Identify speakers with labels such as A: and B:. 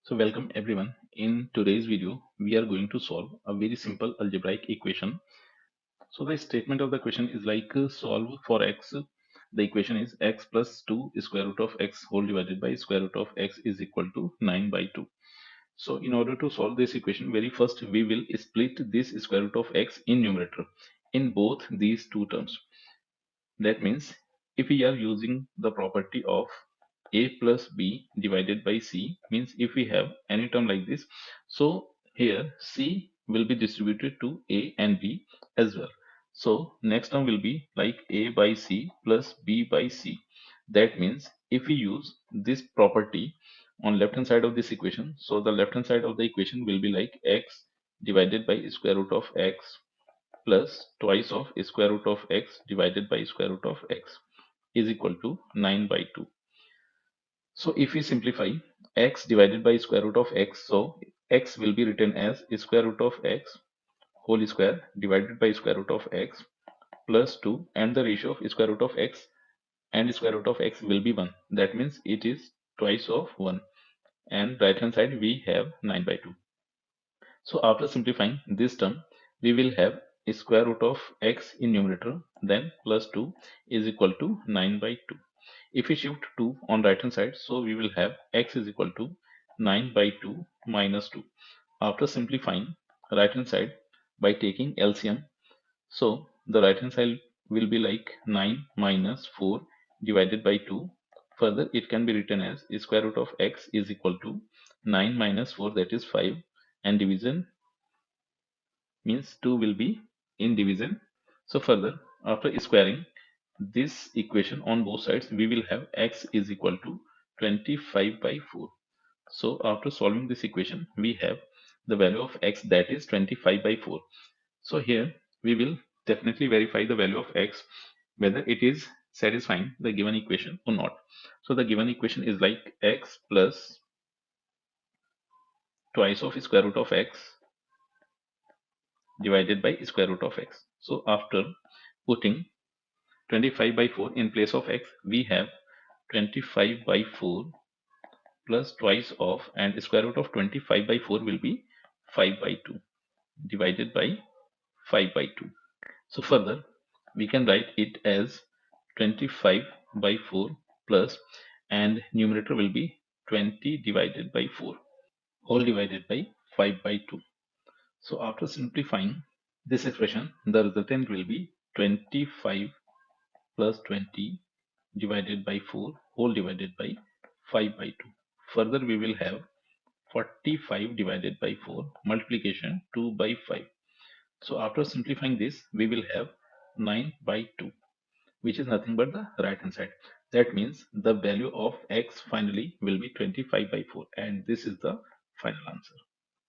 A: So welcome everyone. In today's video, we are going to solve a very simple algebraic equation. So the statement of the question is like solve for x. The equation is x plus 2 square root of x whole divided by square root of x is equal to 9 by 2. So in order to solve this equation, very first we will split this square root of x in numerator in both these two terms. That means if we are using the property of a plus b divided by c, means if we have any term like this, so here c will be distributed to a and b as well. So next term will be like a by c plus b by c. That means if we use this property on left hand side of this equation, so the left hand side of the equation will be like x divided by square root of x plus twice of square root of x divided by square root of x is equal to 9 by 2. So if we simplify x divided by square root of x, so x will be written as square root of x whole square divided by square root of x plus 2, and the ratio of square root of x and square root of x will be 1. That means it is twice of 1, and right hand side we have 9 by 2. So after simplifying this term, we will have square root of x in numerator, then plus 2 is equal to 9 by 2. If we shift 2 on right hand side, so we will have x is equal to 9 by 2 minus 2. After simplifying right hand side by taking LCM, so the right hand side will be like 9 minus 4 divided by 2. Further, it can be written as square root of x is equal to 9 minus 4, that is 5, and division means 2 will be in division. So further, after squaring this equation on both sides, we will have x is equal to 25 by 4. So after solving this equation, we have the value of x, that is 25 by 4. So here we will definitely verify the value of x, whether it is satisfying the given equation or not. So the given equation is like x plus twice of square root of x divided by square root of x. So after putting 25 by 4 in place of x, we have 25 by 4 plus twice of, and square root of 25 by 4 will be 5 by 2 divided by 5 by 2. So further, we can write it as 25 by 4 plus, and numerator will be 20 divided by 4 whole divided by 5 by 2. So after simplifying this expression, the resultant will be 25 plus 20 divided by 4 whole divided by 5 by 2. Further, we will have 45 divided by 4 multiplication 2 by 5. So after simplifying this, we will have 9 by 2, which is nothing but the right hand side. That means the value of x finally will be 25 by 4, and this is the final answer.